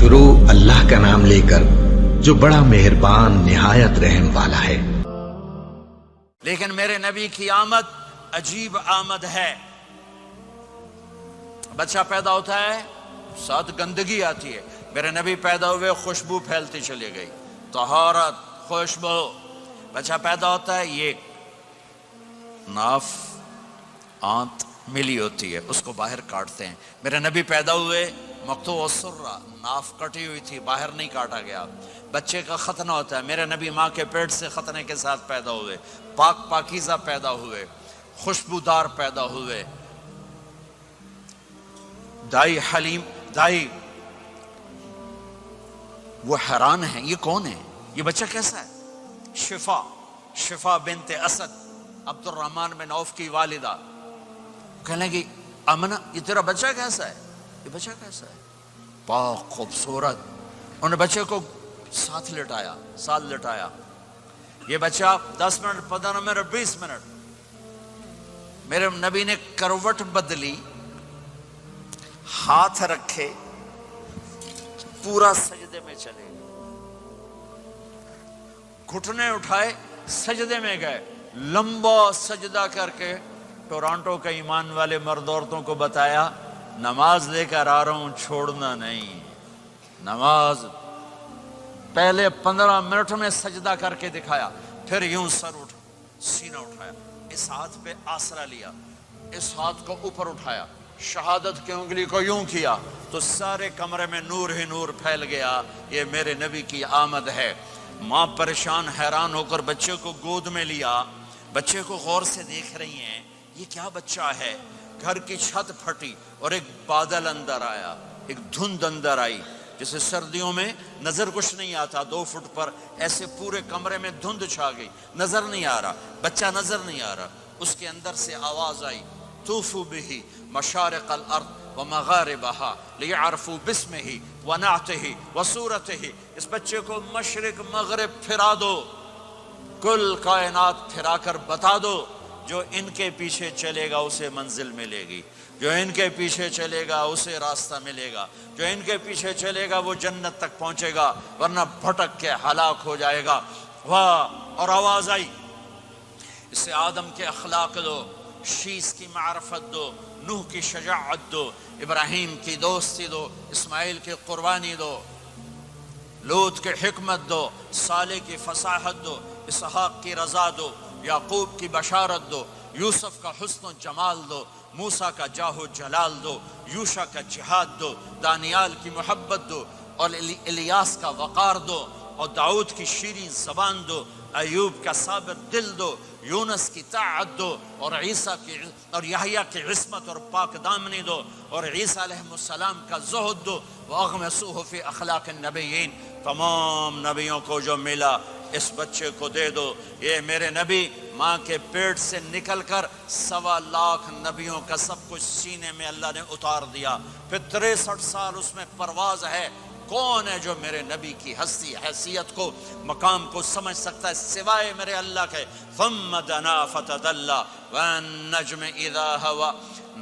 شروع اللہ کا نام لے کر جو بڑا مہربان نہایت رحم والا ہے۔ لیکن میرے نبی کی آمد عجیب آمد ہے۔ بچہ پیدا ہوتا ہے ساتھ گندگی آتی ہے، میرے نبی پیدا ہوئے خوشبو پھیلتی چلی گئی، طہارت، خوشبو۔ بچہ پیدا ہوتا ہے یہ ناف آنت ملی ہوتی ہے، اس کو باہر کاٹتے ہیں۔ میرے نبی پیدا ہوئے مقطوع السرہ، ناف کٹی ہوئی تھی، باہر نہیں کاٹا گیا۔ بچے کا ختنہ ہوتا ہے، میرے نبی ماں کے پیٹ سے ختنے کے ساتھ پیدا ہوئے، پاک پاکیزہ پیدا ہوئے، خوشبودار پیدا ہوئے۔ دائی حلیم، دائی وہ حیران ہیں، یہ کون ہے، یہ بچہ کیسا ہے؟ شفا بنت اسد، عبد الرحمن بن عوف کی والدہ، کہنے لگی آمنہ یہ تیرا بچہ کیسا ہے؟ یہ بچہ کیسا ہے؟ پاک خوبصورت۔ انہوں نے بچے کو ساتھ لٹایا۔ یہ بچہ 10 منٹ 15 منٹ 20 منٹ، میرے نبی نے کروٹ بدلی، ہاتھ رکھے، پورا سجدے میں چلے، گھٹنے اٹھائے، سجدے میں گئے، لمبا سجدہ کر کے ٹورانٹو کے ایمان والے مرد عورتوں کو بتایا نماز لے کر آ رہا ہوں، چھوڑنا نہیں۔ نماز پہلے 15 منٹ میں سجدہ کر کے دکھایا، پھر یوں سینہ اٹھایا، اس ہاتھ پہ آسرا لیا، اس ہاتھ کو اوپر اٹھایا، شہادت کی انگلی کو یوں کیا تو سارے کمرے میں نور ہی نور پھیل گیا۔ یہ میرے نبی کی آمد ہے۔ ماں پریشان حیران ہو کر بچے کو گود میں لیا، بچے کو غور سے دیکھ رہی ہیں، یہ کیا بچہ ہے؟ گھر کی چھت پھٹی اور ایک بادل اندر آیا، ایک دھند اندر آئی، جیسے سردیوں میں نظر کچھ نہیں آتا، 2 فٹ پر ایسے پورے کمرے میں دھند چھا گئی، نظر نہیں آ رہا، بچہ نظر نہیں آ رہا۔ اس کے اندر سے آواز آئی طوفوا بہ مشارق الارض ومغاربہا لیعرفوا باسمہ ونعتہ وصورتہ۔ اس بچے کو مشرق مغرب پھرا دو، کل کائنات پھرا کر بتا دو، جو ان کے پیچھے چلے گا اسے منزل ملے گی، جو ان کے پیچھے چلے گا اسے راستہ ملے گا، جو ان کے پیچھے چلے گا وہ جنت تک پہنچے گا، ورنہ بھٹک کے ہلاک ہو جائے گا۔ واہ! اور آواز آئی اسے آدم کے اخلاق دو، شیس کی معرفت دو، نوح کی شجاعت دو، ابراہیم کی دوستی دو، اسماعیل کی قربانی دو، لوط کی حکمت دو، صالح کی فصاحت دو، اسحاق کی رضا دو، یعقوب کی بشارت دو، یوسف کا حسن و جمال دو، موسیٰ کا جاہ و جلال دو، یوشع کا جہاد دو، دانیال کی محبت دو، اور الیاس کا وقار دو، اور داؤد کی شیریں زبان دو، ایوب کا صابر دل دو، یونس کی طاعت دو، اور عیسیٰ کی اور یحییٰ کی عصمت اور پاک دامنی دو، اور عیسیٰ علیہ السلام کا زہد دو، وَأَغْمِسُوهُ فِي أَخْلَاقِ النَّبِيِّينَ۔ تمام نبیوں کو جو ملا اس بچے کو دے دو۔ یہ میرے نبی ماں کے پیٹ سے نکل کر 1.25 لاکھ نبیوں کا سب کچھ سینے میں اللہ نے اتار دیا، پھر 63 سال اس میں پرواز ہے۔ کون ہے جو میرے نبی کی ہستی حیثیت کو مقام کو سمجھ سکتا ہے سوائے میرے اللہ کے؟ ثم دنا فتدلى والنجم اذا هوى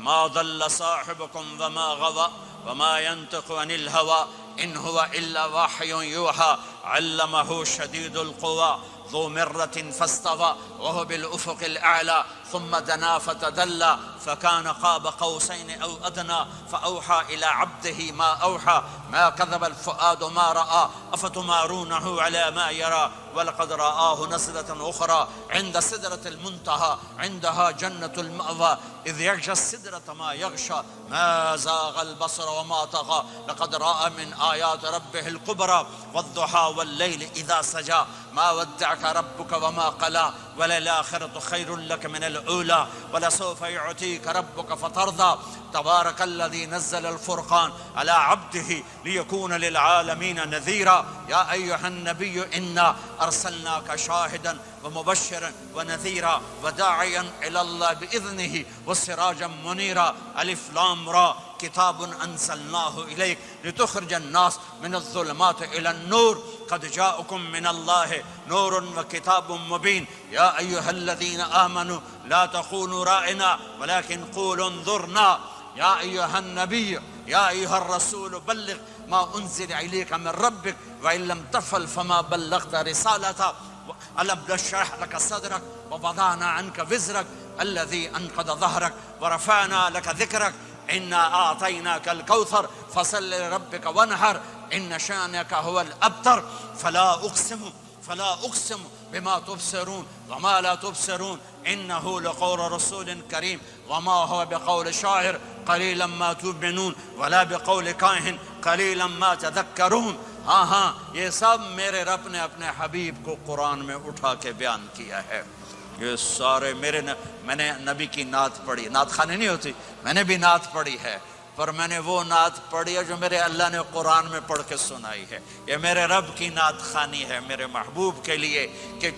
ما ضل صاحبكم وما غوى وما ينطق عن الهوى ان هو الا وحي يوحى علمه شديد القوى ذو مرة فاستوى وهو بالأفق الأعلى ثم دنا فتدلى فكان قاب قوسين أو أدنى فأوحى إلى عبده ما أوحى ما كذب الفؤاد ما رأى أفتمارونه على ما يرى ولقد رآه نزلة أخرى عند سدرة المنتهى عندها جنة المأوى إذ يغشى السدرة ما يغشى ما زاغ البصر وما طغى لقد رأى من آيات ربه الكبرى والضحى والليل إذا سجى ما ودعك ربك وما قلى وللآخرة خير لك من الأولى ولسوف يعطيك ربك فترضى تبارك الذي نزل الفرقان على عبده ليكون للعالمين نذيرا يا أيها النبي إنا أرسلناك شاهدا ومبشرا ونذيرا وداعيا إلى الله بإذنه وسراجا منيرا ألف لام را كتاب أنزلناه إليك لتخرج الناس من الظلمات إلى النور قد جاءكم من الله نور وكتاب مبين يا أيها الذين آمنوا لا تقولوا رائنا ولكن قولوا انظرنا يا أيها النبي یا ایھا الرسول بلغ ما انزل الیک من ربک وان لم تفعل فما بلغت رسالته ألم نشرح لك صدرك ووضعنا عنك وزرك الذي أنقض ظهرك ورفعنا لك ذكرك إنا أعطيناك الكوثر فصل لربك وانحر إن شانك هو الأبتر فلا أقسم بما تبصرون وما لا تبصرون إنه لقول رسول كريم وما هو بقول شاعر قليلا ما تؤمنون ولا بقول کاہن قليلا ما تذكرون. ہاں یہ سب میرے رب نے اپنے حبیب کو قرآن میں اٹھا کے بیان کیا ہے. یہ سارے میں نے نبی کی نعت پڑھی. نعت خوانی نہیں ہوتی، میں نے بھی نعت پڑھی ہے، پر میں نے وہ نعت پڑھی ہے جو میرے اللہ نے قرآن میں پڑھ کے سنائی ہے. یہ میرے رب کی نعت خوانی ہے میرے محبوب کے لیے، کہ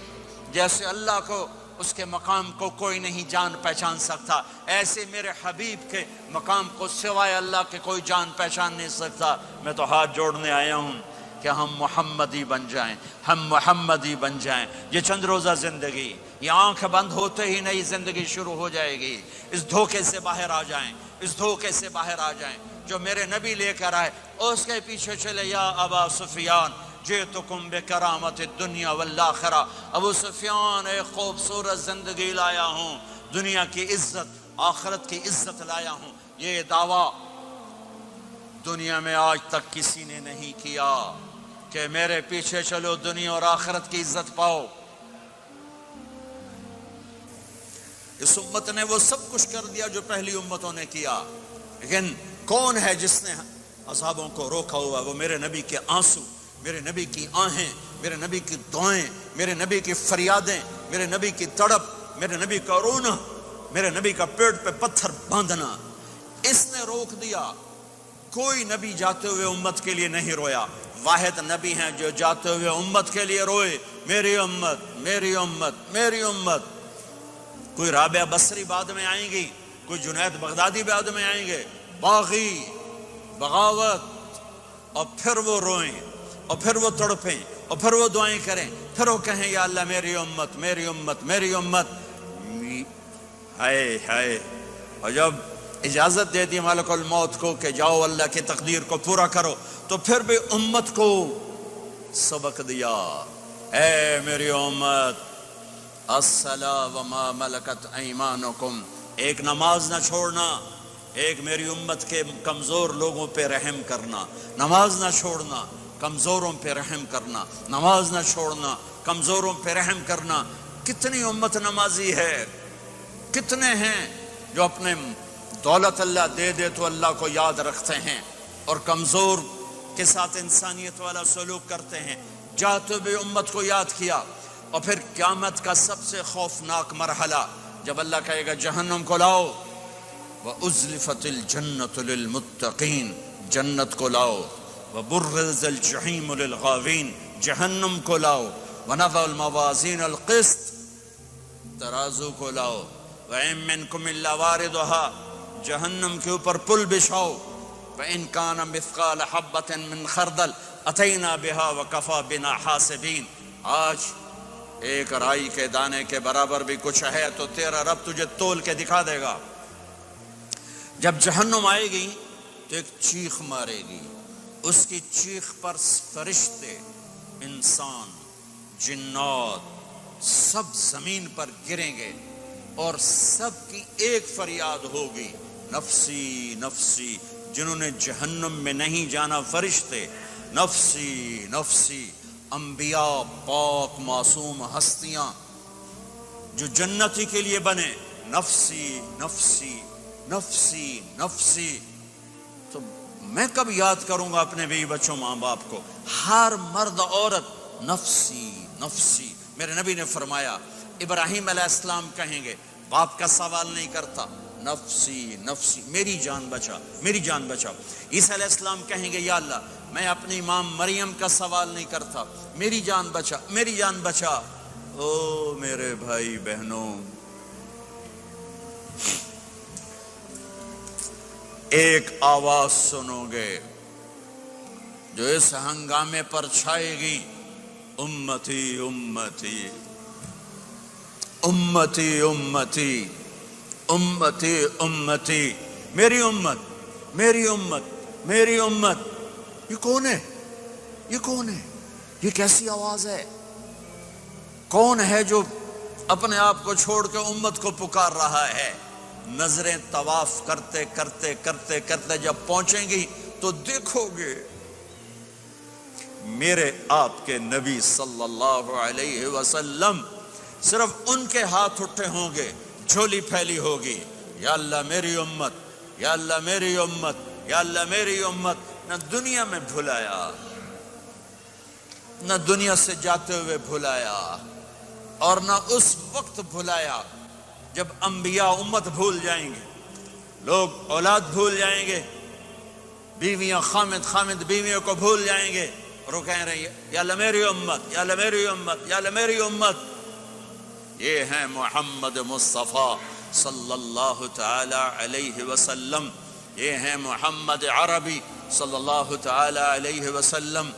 جیسے اللہ کو اس کے مقام کو کوئی نہیں جان پہچان سکتا، ایسے میرے حبیب کے مقام کو سوائے اللہ کے کوئی جان پہچان نہیں سکتا. میں تو ہاتھ جوڑنے آیا ہوں کہ ہم محمدی بن جائیں، ہم محمدی بن جائیں. یہ چند روزہ زندگی، یہ آنکھ بند ہوتے ہی نئی زندگی شروع ہو جائے گی. اس دھوکے سے باہر آ جائیں، اس دھوکے سے باہر آ جائیں جو میرے نبی لے کر آئے. اس کے پیچھے چلے. یا ابا سفیان جئتکم بکرامت الدنیا والآخرہ. ابو سفیان ایک خوبصورت زندگی لایا ہوں، دنیا کی عزت آخرت کی عزت لایا ہوں. یہ دعویٰ دنیا میں آج تک کسی نے نہیں کیا کہ میرے پیچھے چلو دنیا اور آخرت کی عزت پاؤ. اس امت نے وہ سب کچھ کر دیا جو پہلی امتوں نے کیا، لیکن کون ہے جس نے عذابوں کو روکا ہوا؟ وہ میرے نبی کے آنسو، میرے نبی کی آہیں، میرے نبی کی دعائیں، میرے نبی کی فریادیں، میرے نبی کی تڑپ، میرے نبی کا رونا، میرے نبی کا پیٹ پہ پتھر باندھنا. اس نے روک دیا. کوئی نبی جاتے ہوئے امت کے لیے نہیں رویا. واحد نبی ہیں جو جاتے ہوئے امت کے لیے روئے، میری امت میری امت میری امت. کوئی رابعہ بصری بعد میں آئیں گی، کوئی جنید بغدادی بعد میں آئیں گے، باغی بغاوت، اور پھر وہ روئیں اور پھر وہ تڑپیں اور پھر وہ دعائیں کریں، پھر وہ کہیں یا اللہ میری امت میری امت میری امت. ہائے ہائے. اور جب اجازت دے دی ملک الموت کو کہ جاؤ اللہ کی تقدیر کو پورا کرو، تو پھر بھی امت کو سبق دیا. اے میری امت، الصلاۃ وما ملکت ایمانکم. ایک نماز نہ چھوڑنا، ایک میری امت کے کمزور لوگوں پہ رحم کرنا. نماز نہ چھوڑنا، کمزوروں پہ رحم کرنا. نماز نہ چھوڑنا، کمزوروں پہ رحم کرنا. کتنی امت نمازی ہے، کتنے ہیں جو اپنے دولت اللہ دے دے تو اللہ کو یاد رکھتے ہیں اور کمزور کے ساتھ انسانیت والا سلوک کرتے ہیں. جاتے بھی امت کو یاد کیا. اور پھر قیامت کا سب سے خوفناک مرحلہ جب اللہ کہے گا جہنم کو لاؤ، وَأُزْلِفَتِ الْجَنَّةُ لِلْمُتَّقِينَ، جنت کو لاؤ. وَبُرِّزَ الْجَحِيمُ لِلْغَاوِينَ، جہنم کو لاؤ. وَنَضَعُ الْمَوَازِينَ الْقِسْطَ، ترازو کو لاؤ. وَإِن مِّنكُمْ إِلَّا وَارِدُهَا، جہنم کے اوپر پل بچھاؤ. وَإِن كَانَ مِثْقَالَ حَبَّةٍ مِّن خَرْدَلٍ أَتَيْنَا بِهَا وَكَفَى بِنَا حَاسِبِينَ. آج ایک رائی کے دانے کے برابر بھی کچھ ہے تو تیرا رب تجھے تول کے دکھا دے گا. جب جہنم آئے گی تو ایک چیخ مارے گی. اس کی چیخ پر فرشتے، انسان، جنات سب زمین پر گریں گے اور سب کی ایک فریاد ہوگی، نفسی نفسی. جنہوں نے جہنم میں نہیں جانا فرشتے، نفسی نفسی. انبیاء، پاک معصوم ہستیاں جو جنتی کے لیے بنے، نفسی نفسی نفسی نفسی. تو میں کب یاد کروں گا اپنے بیوی بچوں ماں باپ کو؟ ہر مرد عورت نفسی نفسی. میرے نبی نے فرمایا ابراہیم علیہ السلام کہیں گے، باپ کا سوال نہیں کرتا، نفسی نفسی، میری جان بچا میری جان بچا. عیسیٰ علیہ السلام کہیں گے یا اللہ میں اپنی ماں مریم کا سوال نہیں کرتا، میری جان بچا میری جان بچا. او میرے بھائی بہنوں، ایک آواز سنو گے جو اس ہنگامے پر چھائے گی، امتی امتی امتی امتی امتی امتی. میری امت میری امت. میری امت. یہ کون ہے؟ یہ کون ہے؟ یہ کیسی آواز ہے؟ کون ہے جو اپنے آپ کو چھوڑ کے امت کو پکار رہا ہے؟ نظریں طواف کرتے کرتے کرتے کرتے جب پہنچیں گی تو دیکھو گے میرے آپ کے نبی صلی اللہ علیہ وسلم صرف ان کے ہاتھ اٹھے ہوں گے، جھولی پھیلی ہوگی، یا اللہ میری امت، یا اللہ میری امت، یا اللہ میری امت. نہ دنیا میں بھلایا، نہ دنیا سے جاتے ہوئے بھلایا، اور نہ اس وقت بھلایا جب انبیاء امت بھول جائیں گے، لوگ اولاد بھول جائیں گے، بیویاں خامد بیویوں کو بھول جائیں گے، اور وہ کہہ رہے ہیں یا اللہ میری امت، یا اللہ میری امت، یا اللہ میری امت. یہ ہیں محمد مصطفیٰ صلی اللہ تعالی علیہ وسلم، یہ ہیں محمد عربی صلی اللہ تعالی علیہ وسلم.